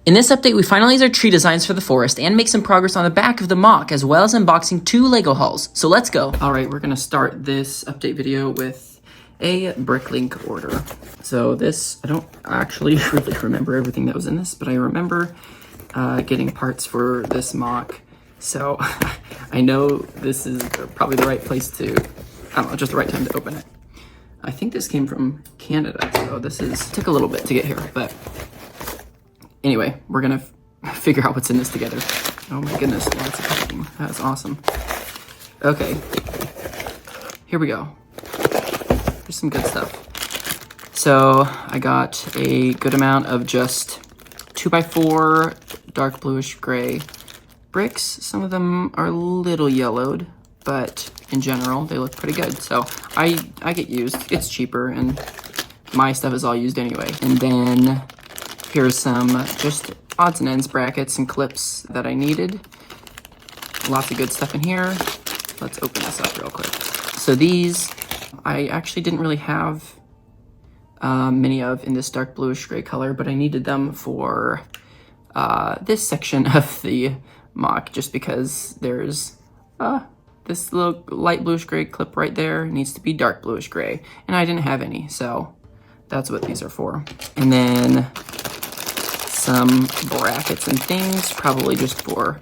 In this update, we finalize our tree designs for the forest and make some progress on the back of the MOC, as well as unboxing 2 LEGO hauls. So let's go. All right, we're gonna start this update video with a Bricklink order. So this, I don't actually really remember everything that was in this, but I remember getting parts for this MOC. So I know this is probably the right place to, I don't know, just the right time to open it. I think this came from Canada, so took a little bit to get here, but anyway, we're gonna figure out what's in this together. Oh my goodness, lots of packaging. That's awesome. Okay, here we go. There's some good stuff. So I got a good amount of just 2x4 dark bluish gray bricks. Some of them are a little yellowed, but in general, they look pretty good. So I get used. It's cheaper, and my stuff is all used anyway. And then here's some just odds and ends brackets and clips that I needed. Lots of good stuff in here. Let's open this up real quick. So these, I actually didn't really have many of in this dark bluish gray color, but I needed them for this section of the MOC, just because there's this little light bluish gray clip right there needs to be dark bluish gray, and I didn't have any, so that's what these are for. And then some brackets and things, probably just for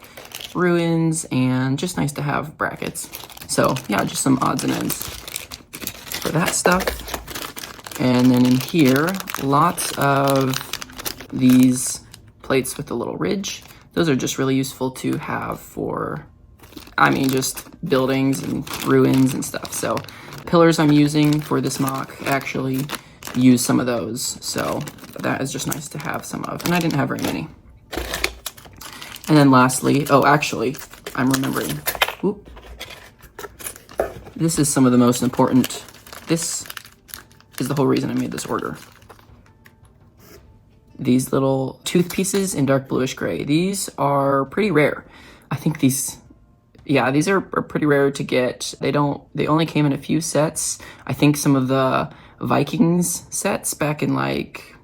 ruins, and just nice to have brackets. So yeah, just some odds and ends for that stuff. And then in here, lots of these plates with a little ridge. Those are just really useful to have for, I mean, just buildings and ruins and stuff. So pillars I'm using for this MOC actually use some of those, so that is just nice to have some of, and I didn't have very many. And then lastly, oh, actually, I'm remembering. Whoop. This is some of the most important. This is the whole reason I made this order. These little tooth pieces in dark bluish gray. These are pretty rare. I think these are pretty rare to get. They only came in a few sets. I think some of the Vikings sets back in, like,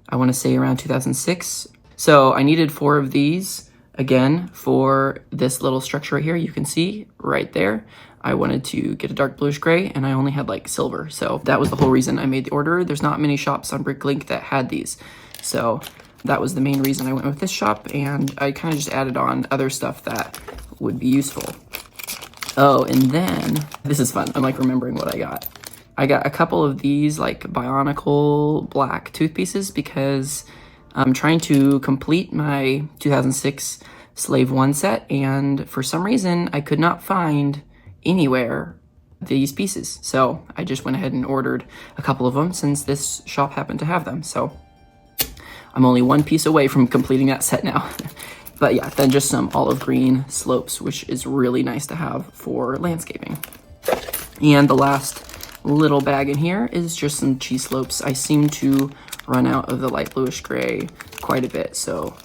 I want to say around 2006. So I needed 4 of these, again, for this little structure right here. You can see right there. I wanted to get a dark bluish gray, and I only had like silver. So that was the whole reason I made the order. There's not many shops on Bricklink that had these. So that was the main reason I went with this shop, and I kind of just added on other stuff that would be useful. Oh, and then, this is fun. I'm like remembering what I got. I got a couple of these like Bionicle black tooth pieces because I'm trying to complete my 2006 Slave 1 set, and for some reason I could not find anywhere these pieces. So I just went ahead and ordered a couple of them since this shop happened to have them. So I'm only 1 piece away from completing that set now. But yeah, then just some olive green slopes, which is really nice to have for landscaping. And the last little bag in here is just some cheese slopes. I seem to run out of the light bluish gray quite a bit, so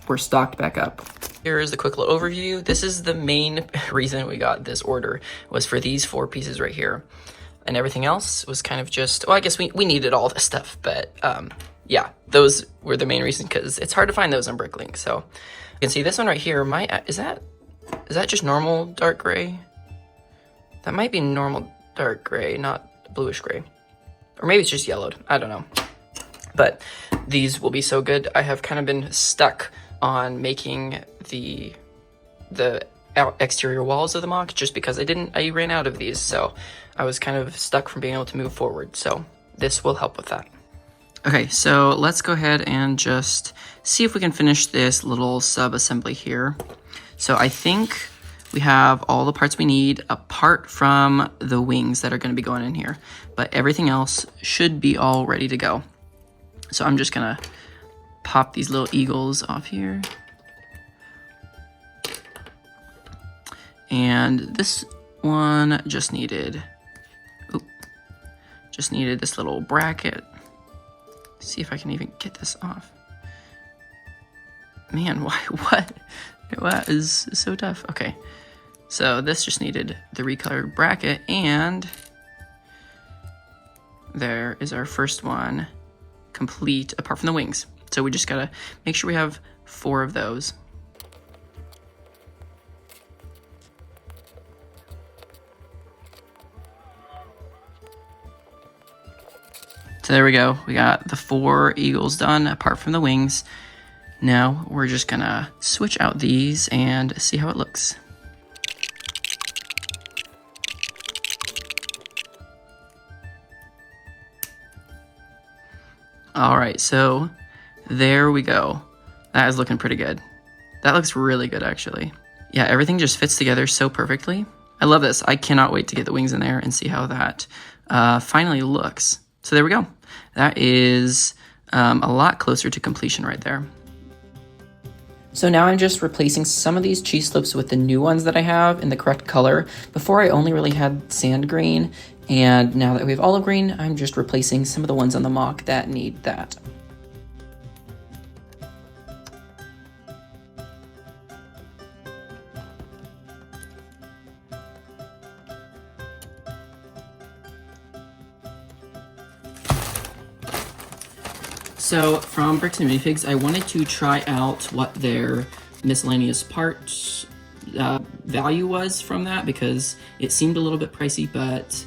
we're stocked back up. Here is the quick little overview. This is the main reason we got this order, was for these 4 pieces right here. And everything else was kind of just, well, I guess we needed all this stuff, but yeah, those were the main reason, because it's hard to find those on Bricklink. So you can see this one right here, is that just normal dark gray? That might be normal dark gray, not bluish gray. Or maybe it's just yellowed, I don't know. But these will be so good. I have kind of been stuck on making the exterior walls of the MOC just because I ran out of these, so I was kind of stuck from being able to move forward. So this will help with that. Okay, so let's go ahead and just see if we can finish this little sub-assembly here. So I think we have all the parts we need apart from the wings that are going to be going in here, but everything else should be all ready to go. So I'm just gonna pop these little eagles off here. And this one just needed this little bracket. See if I can even get this off. Man, what is so tough? Okay, so this just needed the recolored bracket, and there is our first one complete apart from the wings. So we just gotta make sure we have 4 of those. So there we go. We got the 4 eagles done apart from the wings. Now we're just gonna switch out these and see how it looks. All right, so there we go. That is looking pretty good. That looks really good, actually. Yeah, everything just fits together so perfectly. I love this. I cannot wait to get the wings in there and see how that finally looks. So there we go. That is a lot closer to completion right there. So now I'm just replacing some of these cheese slips with the new ones that I have in the correct color. Before I only really had sand green, and now that we have olive green, I'm just replacing some of the ones on the MOC that need that. So from Bricks and Minifigs, I wanted to try out what their miscellaneous parts value was from that, because it seemed a little bit pricey, but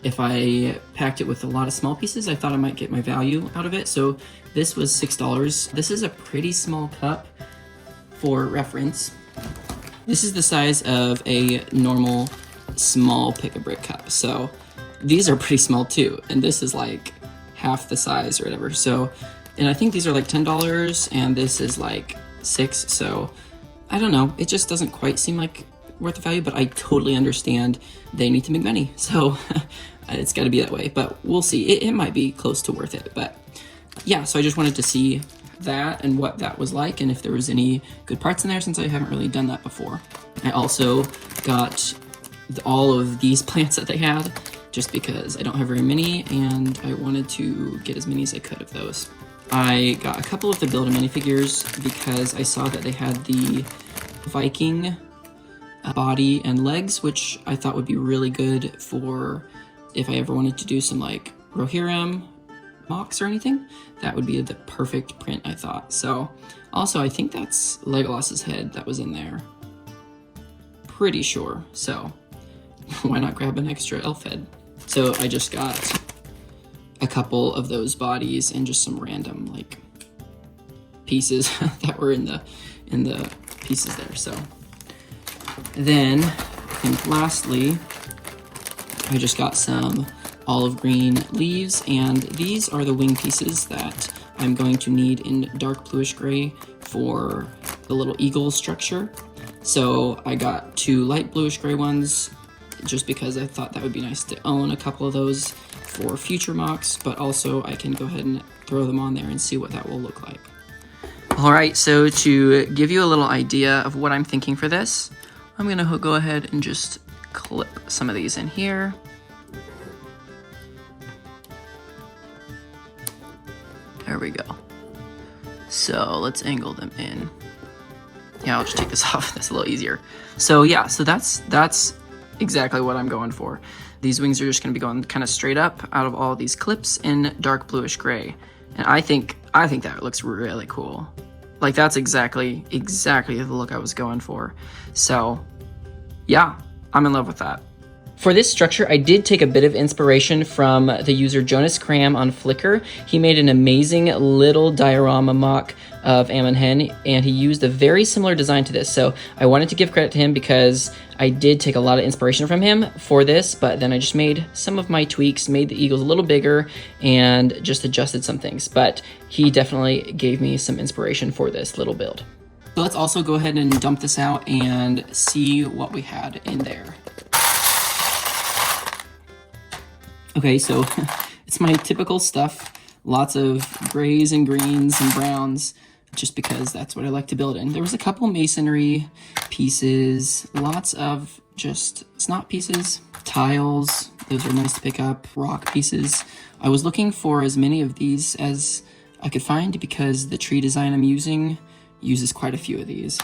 if I packed it with a lot of small pieces, I thought I might get my value out of it. So this was $6. This is a pretty small cup for reference. This is the size of a normal small pick-a-brick cup. So these are pretty small too, and this is like half the size or whatever. So, and I think these are like $10 and this is like $6. So I don't know, it just doesn't quite seem like worth the value, but I totally understand they need to make money. So it's gotta be that way, but we'll see. It might be close to worth it, but yeah, so I just wanted to see that and what that was like and if there was any good parts in there, since I haven't really done that before. I also got all of these plants that they had, just because I don't have very many and I wanted to get as many as I could of those. I got a couple of the Build-A minifigures because I saw that they had the Viking body and legs, which I thought would be really good for if I ever wanted to do some like Rohirrim MOCs or anything. That would be the perfect print, I thought. So also I think that's Legolas's head that was in there. Pretty sure, so why not grab an extra elf head? So I just got a couple of those bodies and just some random like pieces that were in the pieces there. So then I think lastly, I just got some olive green leaves, and these are the wing pieces that I'm going to need in dark bluish gray for the little eagle structure. So I got 2 light bluish gray ones, just because I thought that would be nice to own a couple of those for future MOCs, but also I can go ahead and throw them on there and see what that will look like. All right, so to give you a little idea of what I'm thinking for this, I'm gonna go ahead and just clip some of these in here. There we go. So let's angle them in. Yeah, I'll just take this off, that's a little easier. So yeah, so that's exactly what I'm going for. These wings are just going to be going kind of straight up out of all these clips in dark bluish gray, and I think that looks really cool. Like that's exactly the look I was going for. So yeah, I'm in love with that. For this structure, I did take a bit of inspiration from the user Jonas Kramm on Flickr. He made an amazing little diorama MOC of Amon Hen, and he used a very similar design to this. So I wanted to give credit to him because I did take a lot of inspiration from him for this, but then I just made some of my tweaks, made the eagles a little bigger, and just adjusted some things. But he definitely gave me some inspiration for this little build. So let's also go ahead and dump this out and see what we had in there. Okay, so it's my typical stuff. Lots of grays and greens and browns, just because that's what I like to build in. There was a couple masonry pieces, lots of just snot pieces, tiles. Those are nice to pick up, rock pieces. I was looking for as many of these as I could find because the tree design I'm using uses quite a few of these.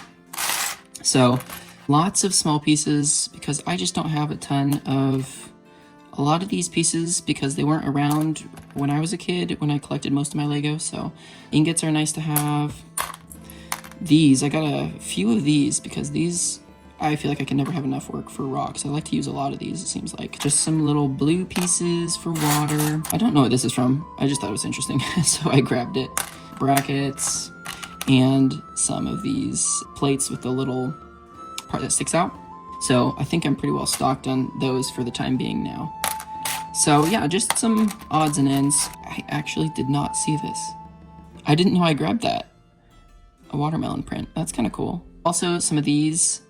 So lots of small pieces because I just don't have a ton of a lot of these pieces because they weren't around when I was a kid, when I collected most of my Lego, so ingots are nice to have. These, I got a few of these because these, I feel like I can never have enough work for rocks. I like to use a lot of these, it seems like. Just some little blue pieces for water. I don't know what this is from. I just thought it was interesting, so I grabbed it. Brackets, and some of these plates with the little part that sticks out. So I think I'm pretty well stocked on those for the time being now. So yeah, just some odds and ends. I actually did not see this. I didn't know I grabbed that. A watermelon print. That's kind of cool. Also, some of these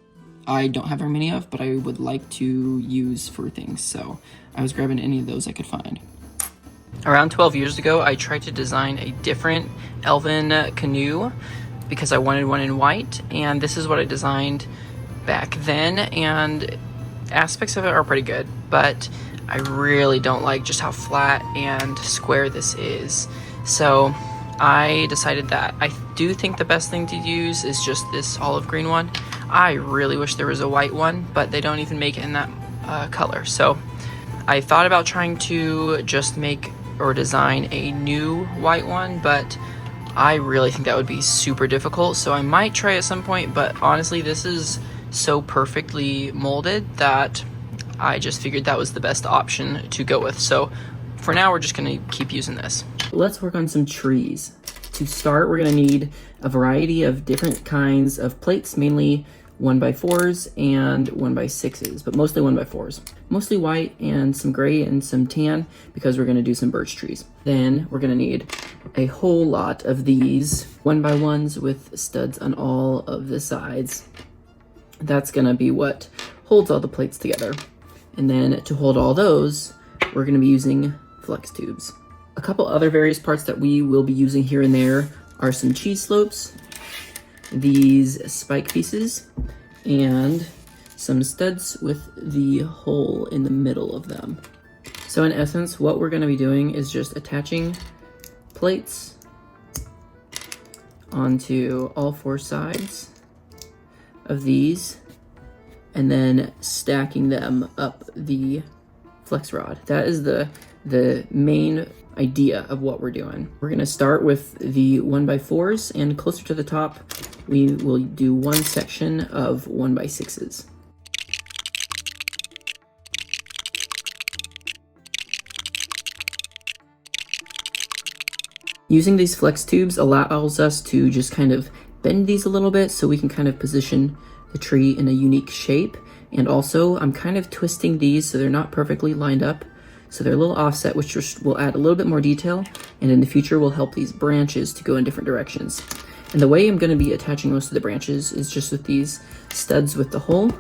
I don't have very many of, but I would like to use for things. So I was grabbing any of those I could find. Around 12 years ago, I tried to design a different elven canoe because I wanted one in white, and this is what I designed back then, and aspects of it are pretty good, but I really don't like just how flat and square this is. So I decided that I do think the best thing to use is just this olive green one. I really wish there was a white one, but they don't even make it in that color. So I thought about trying to just make or design a new white one, but I really think that would be super difficult, so I might try at some point, but honestly this is so perfectly molded that I just figured that was the best option to go with. So for now we're just gonna keep using this. Let's work on some trees. To start, we're gonna need a variety of different kinds of plates, mainly 1x4s and 1x6s, but mostly 1x4s. Mostly white and some gray and some tan because we're gonna do some birch trees. Then we're gonna need a whole lot of these 1x1s with studs on all of the sides. That's gonna be what holds all the plates together. And then to hold all those, we're gonna be using flex tubes. A couple other various parts that we will be using here and there are some cheese slopes, these spike pieces, and some studs with the hole in the middle of them. So in essence, what we're gonna be doing is just attaching plates onto all four sides of these and then stacking them up the flex rod. That is the main idea of what we're doing. We're gonna start with the 1x4s, and closer to the top, we will do one section of 1x6s. Using these flex tubes allows us to just kind of bend these a little bit so we can kind of position the tree in a unique shape. And also, I'm kind of twisting these so they're not perfectly lined up. So they're a little offset, which just will add a little bit more detail, and in the future will help these branches to go in different directions. And the way I'm going to be attaching most of the branches is just with these studs with the hole,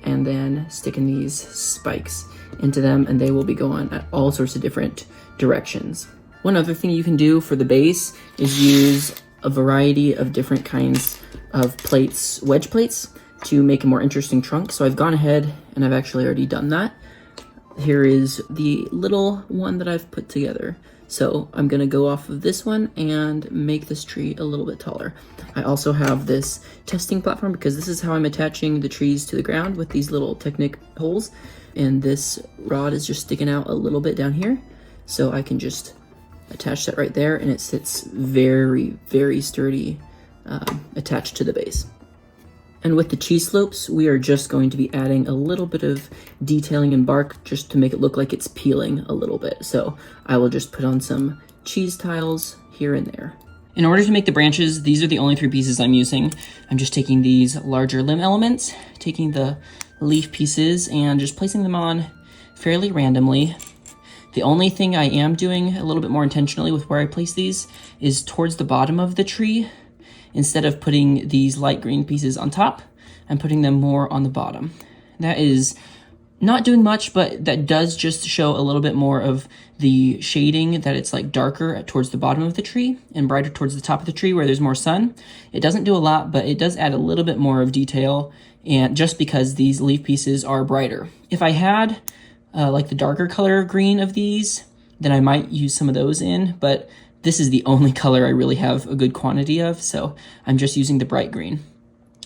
and then sticking these spikes into them, and they will be going at all sorts of different directions. One other thing you can do for the base is use a variety of different kinds of plates, wedge plates, to make a more interesting trunk. So I've gone ahead and I've actually already done that. Here is the little one that I've put together. So I'm gonna go off of this one and make this tree a little bit taller. I also have this testing platform because this is how I'm attaching the trees to the ground with these little Technic holes. And this rod is just sticking out a little bit down here. So I can just attach that right there, and it sits very, very sturdy, attached to the base. And with the cheese slopes, we are just going to be adding a little bit of detailing and bark just to make it look like it's peeling a little bit. So I will just put on some cheese tiles here and there. In order to make the branches, these are the only three pieces I'm using. I'm just taking these larger limb elements, taking the leaf pieces and just placing them on fairly randomly. The only thing I am doing a little bit more intentionally with where I place these is towards the bottom of the tree. Instead of putting these light green pieces on top, I'm putting them more on the bottom. That is not doing much, but that does just show a little bit more of the shading, that it's like darker towards the bottom of the tree and brighter towards the top of the tree where there's more sun. It doesn't do a lot, but it does add a little bit more of detail, and just because these leaf pieces are brighter. If I had like the darker color green of these, then I might use some of those in, but this is the only color I really have a good quantity of, so I'm just using the bright green.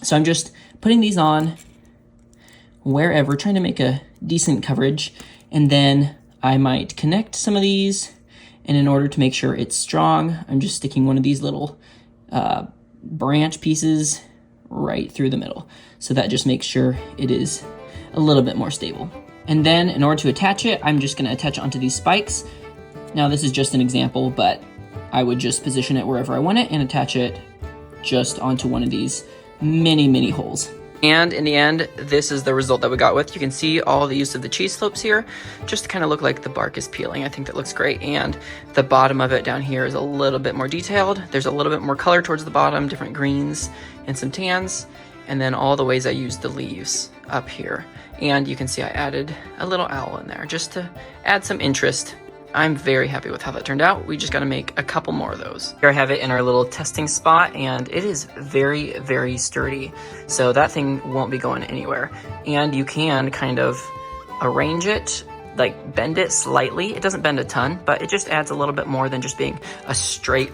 So I'm just putting these on wherever, trying to make a decent coverage, And then I might connect some of these, and in order to make sure it's strong, I'm just sticking one of these little branch pieces right through the middle. So that just makes sure it is a little bit more stable. And then in order to attach it, I'm just gonna attach it onto these spikes. Now this is just an example, but I would just position it wherever I want it and attach it just onto one of these mini holes. And in the end, this is the result that we got with. You can see all the use of the cheese slopes here, just to kind of look like the bark is peeling. I think that looks great. And the bottom of it down here is a little bit more detailed. There's a little bit more color towards the bottom, different greens and some tans. And then all the ways I used the leaves up here. And you can see I added a little owl in there just to add some interest. I'm very happy with how that turned out. We just got to make a couple more of those. Here I have it in our little testing spot, and it is very sturdy. So that thing won't be going anywhere. And you can kind of arrange it, like bend it slightly. It doesn't bend a ton, but it just adds a little bit more than just being a straight,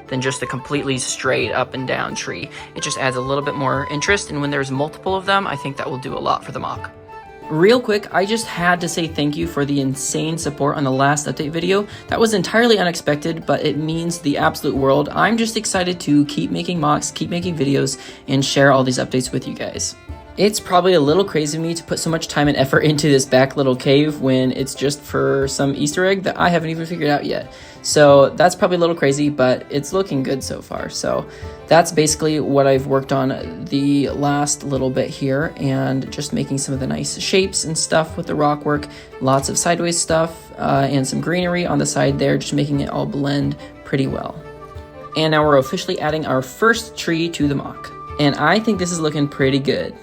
than just a completely straight up and down tree. It just adds a little bit more interest, and when there's multiple of them, I think that will do a lot for the MOC. Real quick, I just had to say thank you for the insane support on the last update video. That was entirely unexpected, but it means the absolute world. I'm just excited to keep making MOCs, keep making videos, and share all these updates with you guys. It's probably a little crazy of me to put so much time and effort into this back little cave when it's just for some Easter egg that I haven't even figured out yet. So that's probably a little crazy, but it's looking good so far. So that's basically what I've worked on the last little bit here, and just making some of the nice shapes and stuff with the rock work, lots of sideways stuff and some greenery on the side there, just making it all blend pretty well. And now we're officially adding our first tree to the MOC. And I think this is looking pretty good.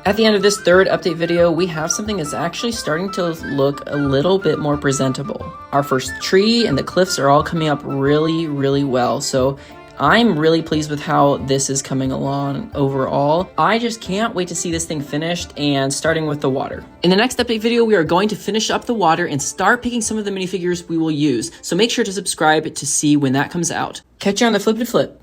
At the end of this third update video, we have something that's actually starting to look a little bit more presentable. Our first tree and the cliffs are all coming up really well, so I'm really pleased with how this is coming along overall. I just can't wait to see this thing finished, and starting with the water. In the next update video, we are going to finish up the water and start picking some of the minifigures we will use, so make sure to subscribe to see when that comes out. Catch you on the flippity flip.